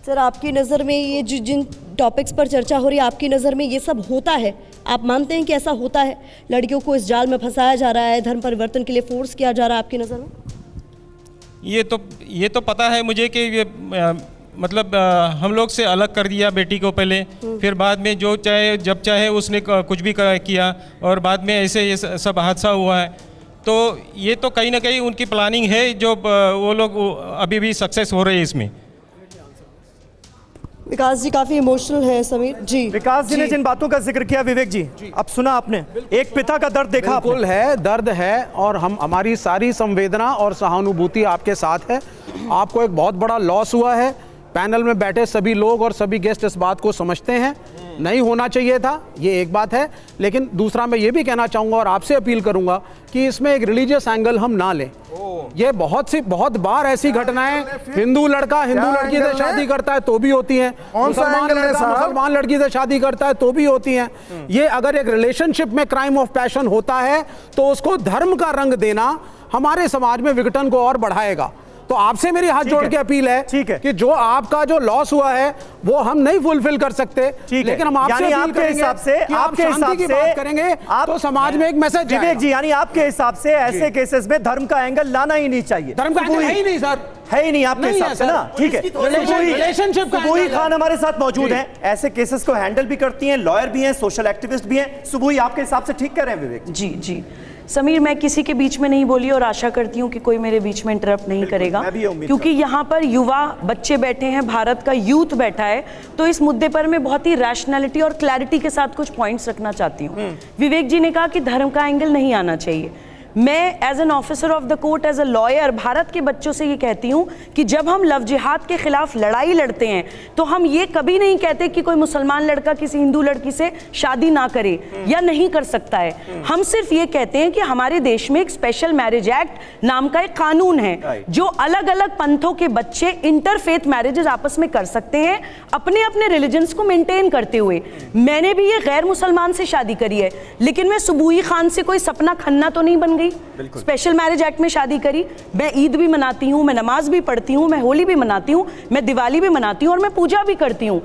Sir, आपकी नज़र में ये जिन टॉपिक्स पर चर्चा हो रही है, आपकी नज़र में ये सब होता है? आप मानते हैं कि ऐसा होता है? लड़कियों को इस जाल में फंसाया जा रहा है, धर्म परिवर्तन के लिए फोर्स किया जा रहा है, आपकी नज़र में? ये तो पता है मुझे कि ये मतलब हम लोग से अलग कर दिया बेटी को पहले, फिर बाद में जो चाहे जब चाहे उसने कुछ भी किया, और बाद में ऐसे ये सब हादसा हुआ है। तो ये तो कहीं ना कहीं उनकी प्लानिंग है, जो वो लोग अभी भी सक्सेस हो रहे हैं इसमें। विकास जी काफ़ी इमोशनल है। समीर जी, विकास जी ने जिन बातों का जिक्र किया, विवेक जी अब सुना आपने, एक पिता का दर्द देखा आपने। बिल्कुल है, दर्द है, और हमारी सारी संवेदना और सहानुभूति आपके साथ है। आपको एक बहुत बड़ा लॉस हुआ है। पैनल में बैठे सभी लोग और सभी गेस्ट इस बात को समझते हैं, नहीं होना चाहिए था, ये एक बात है। लेकिन दूसरा मैं ये भी कहना चाहूँगा और आपसे अपील करूँगा कि इसमें एक रिलीजियस एंगल हम ना लें। ये बहुत बार ऐसी घटनाएं, हिंदू लड़का हिंदू लड़की से शादी करता है तो भी होती हैं, मुसलमान लड़का मुसलमान लड़की से शादी करता है तो भी होती हैं। ये अगर एक रिलेशनशिप में क्राइम ऑफ पैशन होता है तो उसको धर्म का रंग देना हमारे समाज में विघटन को और बढ़ाएगा। तो आपसे मेरी हाथ जोड़ के अपील है कि जो आपका जो लॉस हुआ है वो हम नहीं फुलफिल कर सकते, लेकिन हम आपसे आपके हिसाब से बात करेंगे तो समाज में एक मैसेज जाएगा। विवेक जी, यानी आपके हिसाब से ऐसे केसेस में धर्म का एंगल लाना ही नहीं चाहिए। धर्म का एंगल है ही नहीं सर, है ही नहीं आपके हिसाब से ना। ठीक है, रिलेशनशिप सुबोई खान हमारे साथ मौजूद हैं, ऐसे केसेस को हैंडल भी करती हैं, लॉयर भी हैं, सोशल एक्टिविस्ट भी हैं। सुबोई, आपके हिसाब से ठीक कर रहे हैं विवेक? जी समीर, मैं किसी के बीच में नहीं बोली और आशा करती हूँ कि कोई मेरे बीच में इंटरप्ट नहीं करेगा, क्योंकि यहाँ पर युवा बच्चे बैठे हैं, भारत का यूथ बैठा है। तो इस मुद्दे पर मैं बहुत ही रैशनैलिटी और क्लैरिटी के साथ कुछ पॉइंट्स रखना चाहती हूँ। विवेक जी ने कहा कि धर्म का एंगल नहीं आना चाहिए। मैं as an officer of the court, as a lawyer, Bharat के बच्चों से ये कहती हूँ कि जब हम लव जिहाद के खिलाफ लड़ाई लड़ते हैं तो हम ये कभी नहीं कहते कि कोई मुसलमान लड़का किसी हिंदू लड़की से शादी ना करे या नहीं कर सकता है। हम सिर्फ ये कहते हैं कि हमारे देश में एक स्पेशल मैरिज एक्ट नाम का एक कानून है जो अलग अलग पंथों के बच्चे इंटरफेथ मैरिजेस आपस में कर सकते हैं, अपने अपने रिलीजन्स को मेंटेन करते हुए। मैंने भी ये गैर मुसलमान से शादी करी है, लेकिन मैं सुबोई खान से कोई सपना खन्ना तो नहीं बन गई। स्पेशल मैरिज एक्ट में शादी करी। मैं ईद भी मनाती हूँ, मैं नमाज भी पढ़ती हूँ, मैं होली भी मनाती हूँ, मैं दिवाली भी मनाती हूँ और मैं पूजा भी करती हूँ।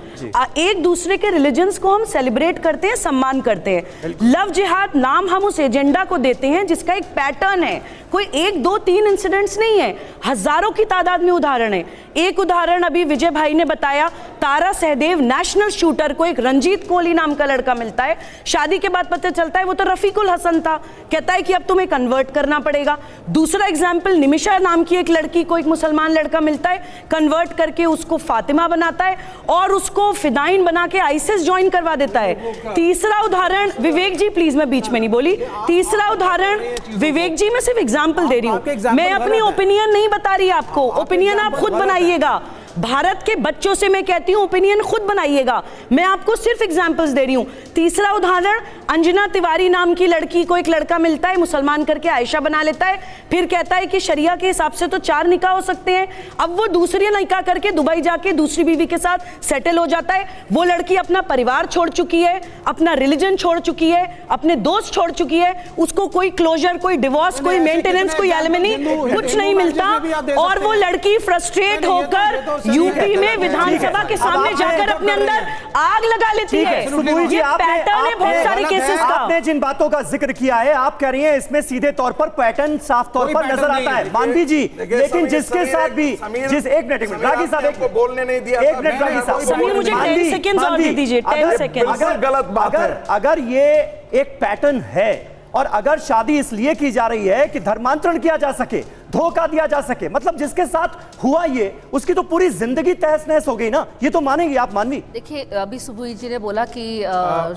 एक दूसरे के रिलीजन्स को हम सेलिब्रेट करते हैं, सम्मान करते हैं। लव जिहाद नाम हम उस एजेंडा को देते हैं जिसका एक पैटर्न है, कोई 1 2 3 इंसिडेंट्स नहीं है, हजारों की तादाद में उदाहरण है। एक उदाहरण अभी विजय भाई ने बताया, तारा सहदेव नेशनल शूटर को एक रंजीत कोहली नाम का लड़का मिलता है, शादी के बाद पता चलता है वो तो रफीकुल हसन था, कहता है कि अब तुम्हें कन्वर्ट करना पड़ेगा। दूसरा एग्जाम्पल, निमिषा नाम की एक लड़की को एक मुसलमान लड़का मिलता है, कन्वर्ट करके उसको फातिमा बनाता है और उसको फिदाइन बना के आईसिस ज्वाइन करवा देता है। तीसरा उदाहरण, विवेक जी प्लीज, मैं बीच में नहीं बोली। तीसरा उदाहरण, विवेक जी मैं सिर्फ एग्जाम्पल दे रही हूँ, मैं अपनी ओपिनियन नहीं बता रही आपको, ओपिनियन आप खुद बनाइएगा। भारत के बच्चों से मैं कहती हूं ओपिनियन खुद बनाइएगा, मैं आपको सिर्फ एग्जांपल्स दे रही हूं। तीसरा उदाहरण, अंजना तिवारी नाम की लड़की को एक लड़का मिलता है, मुसलमान करके आयशा बना लेता है, फिर कहता है कि शरिया के हिसाब से तो 4 निकाह हो सकते हैं। अब वो दूसरी निकाह करके दुबई जाके दूसरी बीवी के साथ सेटल हो जाता है। वो लड़की अपना परिवार छोड़ चुकी है, अपना रिलीजन छोड़ चुकी है, अपने दोस्त छोड़ चुकी है, उसको कोई क्लोजर, कोई डिवोर्स, कोई मेंटेनेंस, कोई एलिमनी कुछ नहीं मिलता, और वो लड़की फ्रस्ट्रेट होकर यूपी में विधानसभा के सामने जाकर अपने अंदर आग लगा लेती है। ये पैटर्न है बहुत सारे केसेस का। आपने जिन बातों का जिक्र किया है, आप कह रही हैं इसमें सीधे तौर पर पैटर्न साफ तौर पर नजर आता है, मानवी जी। लेकिन जिसके साथ भी एक मिनट रागी साहब बोलने नहीं दिया, 1 मिनट रागी साहब, समीर मुझे 10 सेकंड्स और दे दीजिए, 10 सेकंड्स। अगर ये एक पैटर्न है और अगर शादी इसलिए की जा रही है कि धर्मांतरण किया जा सके, धोखा दिया जा सके, मतलब जिसके साथ हुआ ये उसकी तो पूरी जिंदगी तहस नहस हो गई ना, ये तो मानेंगे आप मानवी? देखिए, अभी सुबोई जी ने बोला कि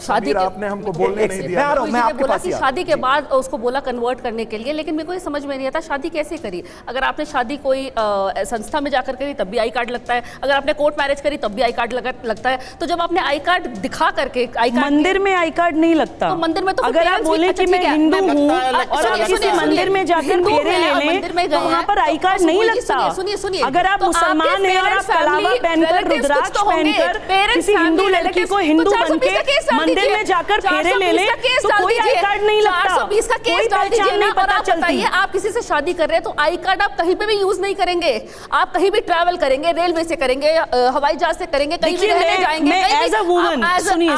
शादी आपने हमको बोलने नहीं दिया, मैं बोला कि शादी के बाद उसको बोला कन्वर्ट करने के लिए, लेकिन मेरे को ये समझ में नहीं आता शादी कैसे करी। अगर आपने शादी कोई संस्था में जाकर करी तब भी आई कार्ड लगता है, अगर आपने कोर्ट मैरिज करी तब भी आई कार्ड लगता है। तो जब आपने आई कार्ड दिखा करके, मंदिर में आई कार्ड नहीं लगता, तो मंदिर में तो अगर आप बोले कि मैं हिंदू हूँ और आप किसी मंदिर में जाकर फेरे ले लें में गए वहाँ पर आई कार्ड नहीं लगता। सुनिए अगर आप मुसलमान हैं और आप कलावा पहनकर, रुद्राक्ष पहनकर किसी हिंदू लड़की को हिंदू बनके मंदिर में जाकर फेरे ले ले तो कोई आई कार्ड नहीं लगता, 420 का केस डाल दीजिए ना। और आप बताइए, आप किसी से शादी कर रहे हैं तो आई कार्ड आप कहीं पे भी यूज नहीं करेंगे। आप कहीं भी ट्रैवल करेंगे, रेलवे से करेंगे, हवाई जहाज से करेंगे, कहीं भी रहने जाएंगे। मैं एज अ वुमन, सुनिए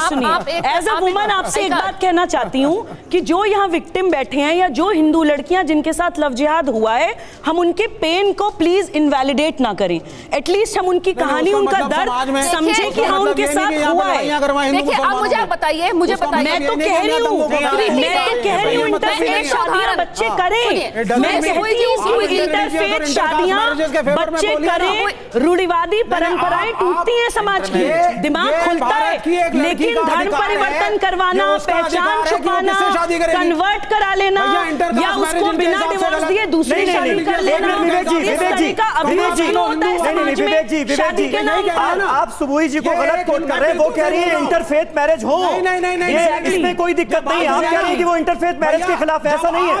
एज अ वुमन आपसे एक बात कहना चाहती हूँ कि जो यहाँ विक्टिम बैठे हैं या जो हिंदू लड़कियां जिनके साथ लव जिहाद हुआ है, हम उनके पेन को प्लीज इनवैलिडेट ना करें। एटलीस्ट हम उनकी कहानी, उनका दर्द समझे कि हाँ उनके साथ हुआ है। देखिए, अब मुझे बताइए, मैं तो कह रही हूँ इंटरफेथ शादियां बच्चे करें, मैं कहती हूँ इंटरफेथ शादियां बच्चे करें। रूढ़िवादी परंपराएं टूटती हैं समाज की, दिमाग खुलता है, लेकिन धर्म परिवर्तन करवाना, पहचान छुपाना, कन्वर्ट करा लेना या उसको बिना डिवोर्स दिए दूसरी शादी कर लेना, आप सुबोई जी को गलत कोट कर रहे हैं। वो कह रही है इंटरफेथ मैरिज हो, नहीं, इसमें कोई दिक्कत नहीं। आप कह रही है कि वो इंटरफेथ मैरिज के खिलाफ, ऐसा नहीं है।